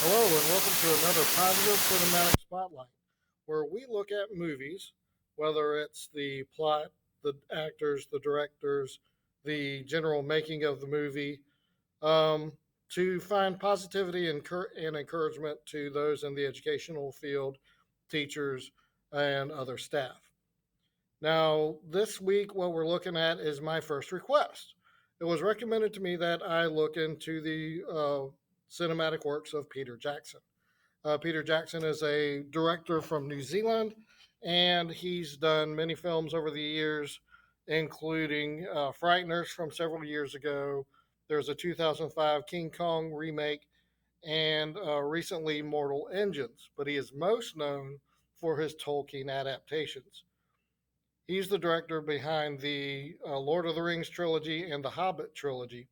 Hello, and welcome to another positive cinematic spotlight, where we look at movies, whether it's the plot, the actors, the directors, the general making of the movie, um, to find positivity and encouragement to those in the educational field, teachers, and other staff. Now, this week, what we're looking at is my first request. It was recommended to me that I look into the cinematic works of Peter Jackson. Peter Jackson is a director from New Zealand, and he's done many films over the years, including Frighteners from several years ago. There's a 2005 King Kong remake, and recently Mortal Engines, but he is most known for his Tolkien adaptations. He's the director behind the Lord of the Rings trilogy and the Hobbit trilogy.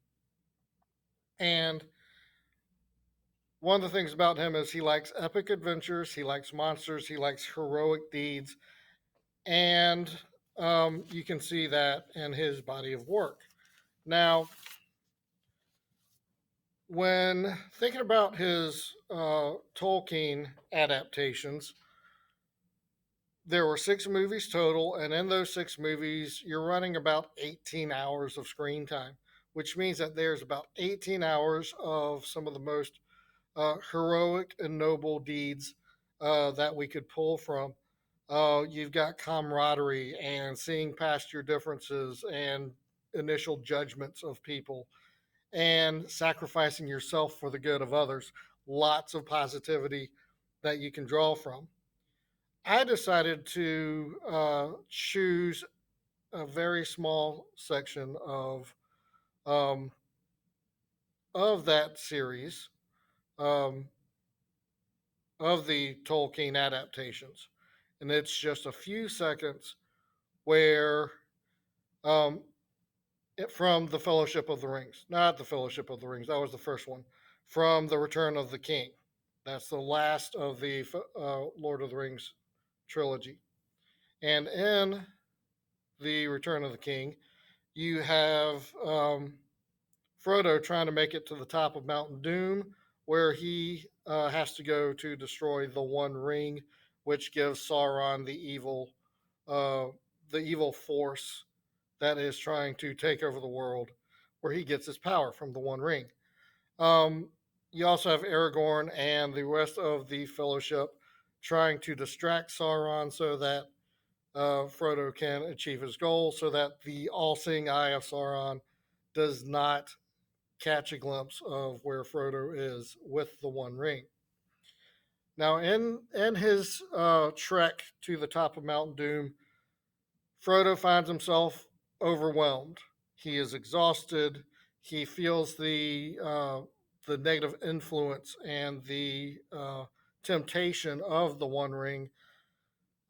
And one of the things about him is he likes epic adventures, he likes monsters, he likes heroic deeds, and you can see that in his body of work. Now, when thinking about his Tolkien adaptations, there were six movies total, and in those six movies, you're running about 18 hours of screen time, which means that there's about 18 hours of some of the most heroic and noble deeds that we could pull from. You've got camaraderie and seeing past your differences and initial judgments of people and sacrificing yourself for the good of others. Lots of positivity that you can draw from. I decided to choose a very small section um, of that series, um, of the Tolkien adaptations. And it's just a few seconds where, um, from the Fellowship of the Rings, not the Fellowship of the Rings, that was the first one, from the Return of the King. That's the last of the Lord of the Rings trilogy. And in the Return of the King, you have Frodo trying to make it to the top of Mount Doom, where he has to go to destroy the One Ring, which gives Sauron uh, the evil force that is trying to take over the world, where he gets his power from the One Ring. Um, you also have Aragorn and the rest of the Fellowship trying to distract Sauron so that Frodo can achieve his goal, so that the all-seeing eye of Sauron does not catch a glimpse of where Frodo is with the One Ring. Now, in his trek to the top of Mount Doom, Frodo finds himself overwhelmed. He is exhausted. He feels the negative influence and the temptation of the One Ring,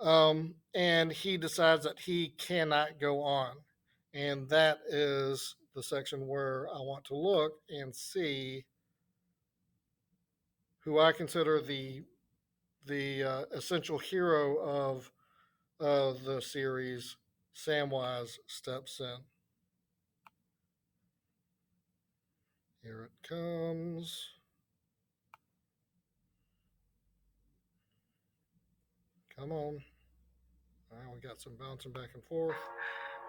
and he decides that he cannot go on. And that is the section where I want to look and see who I consider the essential hero of the series, Samwise, steps in. Here it comes. Come on. All right, we got some bouncing back and forth.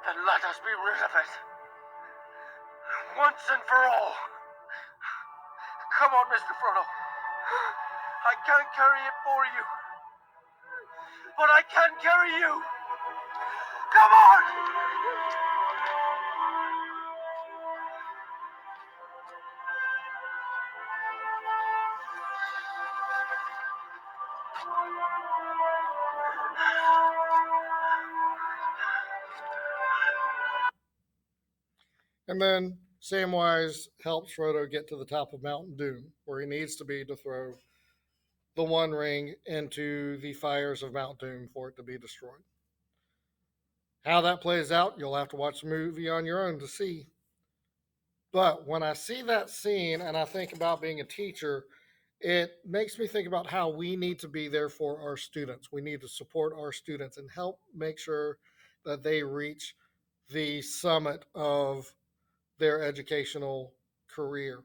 Then let us be rid of it. Once and for all. Come on, Mr. Frodo. I can't carry it for you. But I can carry you. Come on! And then Samwise helps Frodo get to the top of Mount Doom, where he needs to be to throw the One Ring into the fires of Mount Doom for it to be destroyed. How that plays out, you'll have to watch the movie on your own to see. But when I see that scene and I think about being a teacher, it makes me think about how we need to be there for our students. We need to support our students and help make sure that they reach the summit of their educational career.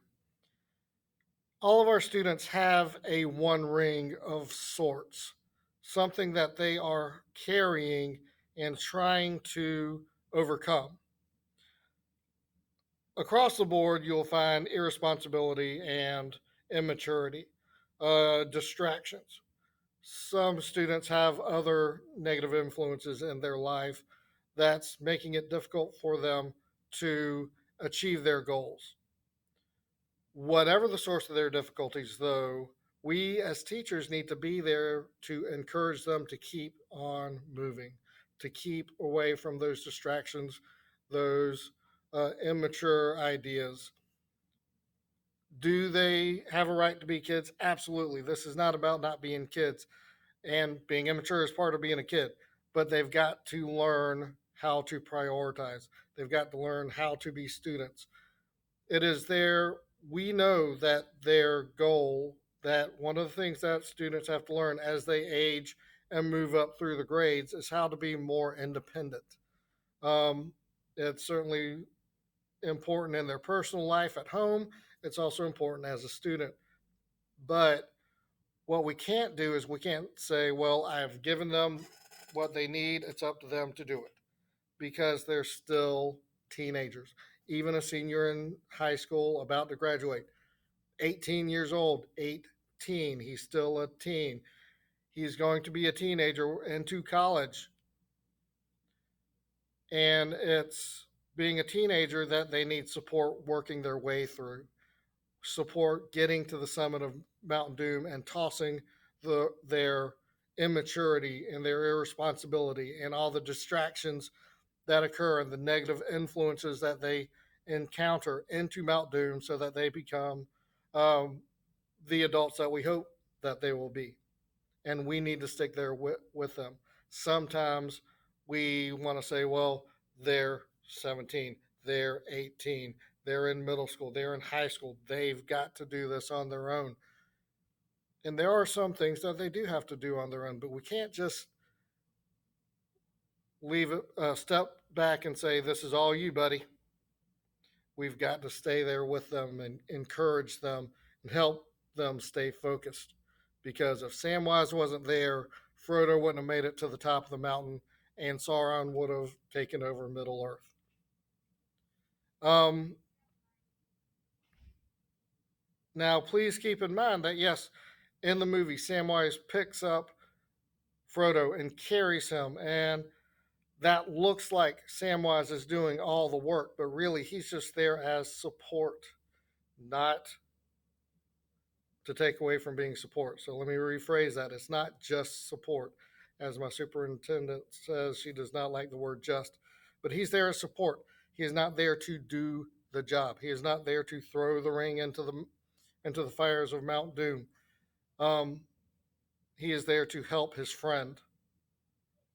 All of our students have a one ring of sorts, something that they are carrying and trying to overcome. Across the board, you'll find irresponsibility and immaturity, distractions. Some students have other negative influences in their life that's making it difficult for them to achieve their goals. Whatever the source of their difficulties, though, we as teachers need to be there to encourage them to keep on moving, to keep away from those distractions, those immature ideas. Do they have a right to be kids? Absolutely. This is not about not being kids, and being immature is part of being a kid, but they've got to learn how to prioritize. They've got to learn how to be students. It is their, we know that their goal, that one of the things that students have to learn as they age and move up through the grades is how to be more independent. Um, it's certainly important in their personal life at home. It's also important as a student. But what we can't do is we can't say, well, I've given them what they need. It's up to them to do it, because they're still teenagers. Even a senior in high school about to graduate, 18 years old, 18, he's still a teen. He's going to be a teenager into college. And it's being a teenager that they need support working their way through, support getting to the summit of Mount Doom and tossing their immaturity and their irresponsibility and all the distractions that occur and the negative influences that they encounter into Mount Doom so that they become um, the adults that we hope that they will be. And we need to stick there with them. Sometimes we want to say, well, they're 17, they're 18, they're in middle school, they're in high school, they've got to do this on their own. And there are some things that they do have to do on their own, but we can't just leave it, step back and say, this is all you, buddy. We've got to stay there with them and encourage them and help them stay focused. Because if Samwise wasn't there, Frodo wouldn't have made it to the top of the mountain, and Sauron would have taken over Middle Earth. Um, Now, please keep in mind that yes, in the movie, Samwise picks up Frodo and carries him, and that looks like Samwise is doing all the work, but really he's just there as support, not to take away from being support. So let me rephrase that. It's not just support. As my superintendent says, she does not like the word just, but he's there as support. He is not there to do the job. He is not there to throw the ring into the fires of Mount Doom. Um, he is there to help his friend.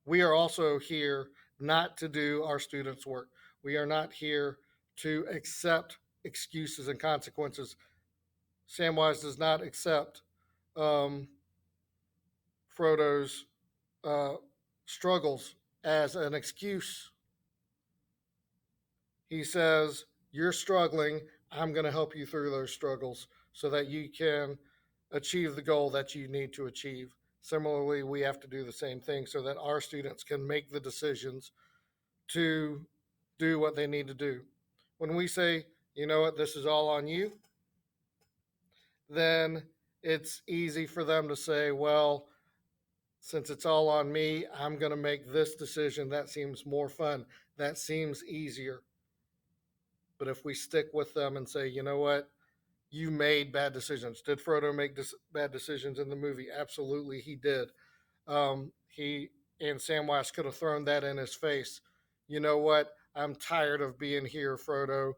We are also here not to do our students' work. We are not here to accept excuses and consequences. Samwise does not accept um, Frodo's uh, struggles as an excuse. He says, you're struggling. I'm going to help you through those struggles so that you can achieve the goal that you need to achieve. Similarly, we have to do the same thing so that our students can make the decisions to do what they need to do. When we say, you know what, this is all on you, then it's easy for them to say, well, since it's all on me, I'm going to make this decision. That seems more fun. That seems easier. But if we stick with them and say, you know what, you made bad decisions. Did Frodo make bad decisions in the movie? Absolutely, he did. He and Samwise could have thrown that in his face. You know what? I'm tired of being here, Frodo.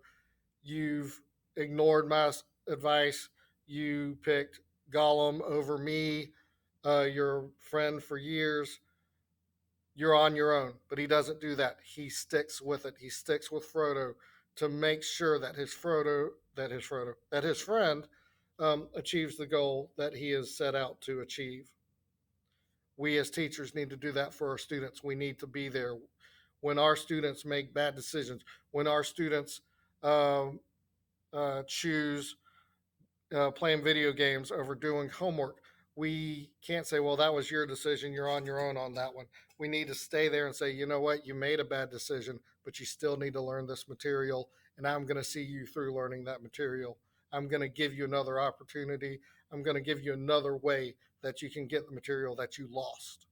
You've ignored my advice. You picked Gollum over me, your friend for years. You're on your own. But he doesn't do that. He sticks with it. He sticks with Frodo to make sure that his friend achieves the goal that he has set out to achieve. We as teachers need to do that for our students. We need to be there when our students make bad decisions, when our students um, choose playing video games over doing homework. We can't say, well, that was your decision. You're on your own on that one. We need to stay there and say, you know what? You made a bad decision, but you still need to learn this material. And I'm going to see you through learning that material. I'm going to give you another opportunity. I'm going to give you another way that you can get the material that you lost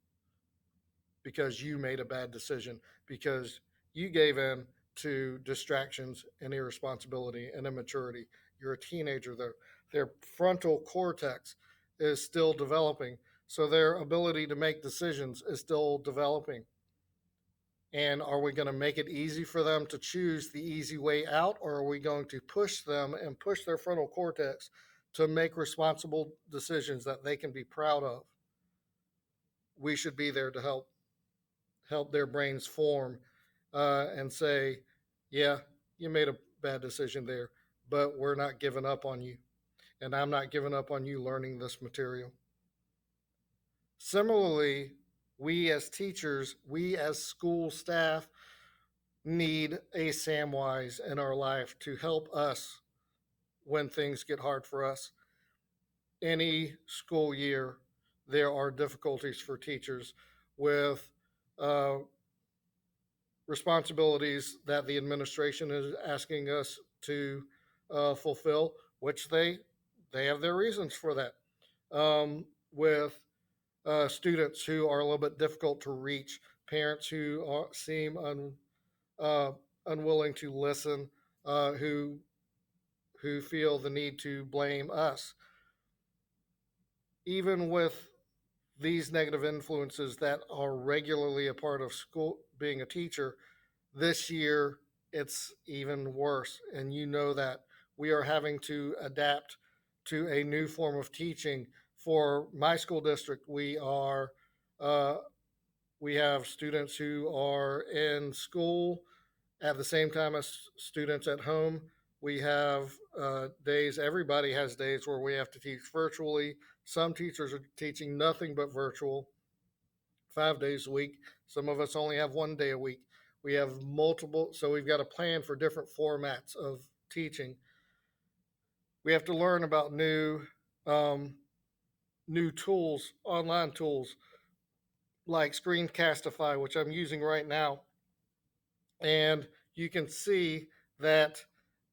because you made a bad decision, because you gave in to distractions and irresponsibility and immaturity. You're a teenager, though. Their frontal cortex is still developing. So their ability to make decisions is still developing. And are we going to make it easy for them to choose the easy way out, or are we going to push them and push their frontal cortex to make responsible decisions that they can be proud of? We should be there to help their brains form and say, yeah, you made a bad decision there, but we're not giving up on you. And I'm not giving up on you learning this material. Similarly, we as teachers, we as school staff need a Samwise in our life to help us when things get hard for us. Any school year, there are difficulties for teachers with uh, responsibilities that the administration is asking us to fulfill, which they have their reasons for that. With students who are a little bit difficult to reach, parents who seem uh, unwilling to listen, who feel the need to blame us, even with these negative influences that are regularly a part of school being a teacher. This year, it's even worse. And you know that we are having to adapt to a new form of teaching. For my school district, uh, we have students who are in school at the same time as students at home. We have days, everybody has days where we have to teach virtually. Some teachers are teaching nothing but virtual 5 days a week. Some of us only have 1 day a week. We have multiple, so we've got a plan for different formats of teaching. We have to learn about um, new tools, online tools like Screencastify, which I'm using right now, and you can see that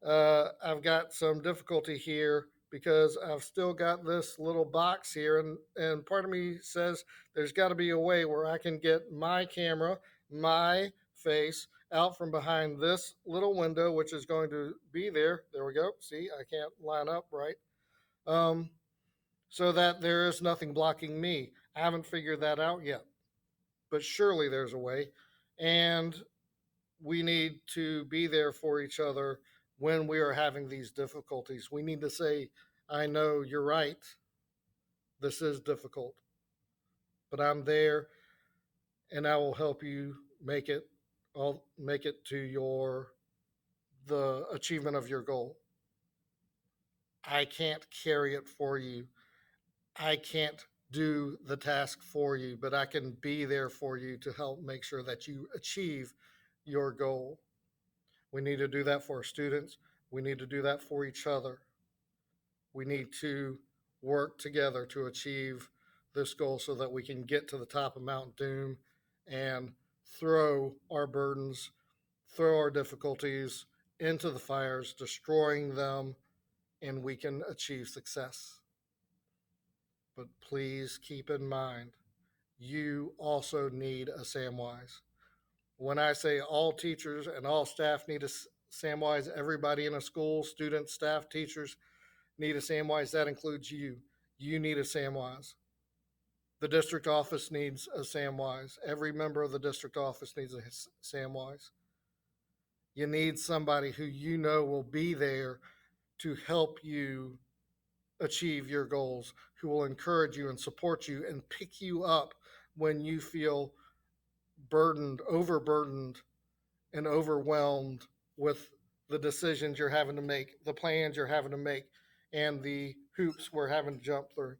I've got some difficulty here because I've still got this little box here, and part of me says there's got to be a way where I can get my camera, my face out from behind this little window, which is going to be there. There we go. See, I can't line up right. Um, so that there is nothing blocking me. I haven't figured that out yet, but surely there's a way. And we need to be there for each other when we are having these difficulties. We need to say, I know you're right. This is difficult, but I'm there and I will help you make it. I'll make it to the achievement of your goal. I can't carry it for you. I can't do the task for you, but I can be there for you to help make sure that you achieve your goal. We need to do that for our students. We need to do that for each other. We need to work together to achieve this goal so that we can get to the top of Mount Doom and throw our burdens, throw our difficulties into the fires, destroying them, and we can achieve success. But please keep in mind, you also need a Samwise. When I say all teachers and all staff need a Samwise, everybody in a school, students, staff, teachers, need a Samwise. That includes you. You need a Samwise. The district office needs a Samwise. Every member of the district office needs a Samwise. You need somebody who you know will be there to help you achieve your goals, who will encourage you and support you and pick you up when you feel burdened, overburdened, and overwhelmed with the decisions you're having to make, the plans you're having to make, and the hoops we're having to jump through.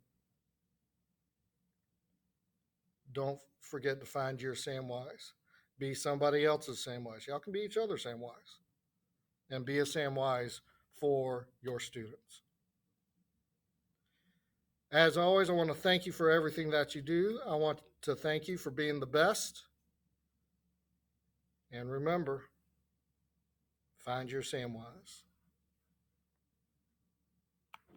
Don't forget to find your Samwise. Be somebody else's Samwise. Y'all can be each other's Samwise. And be a Samwise for your students. As always, I want to thank you for everything that you do. I want to thank you for being the best. And remember, find your Samwise.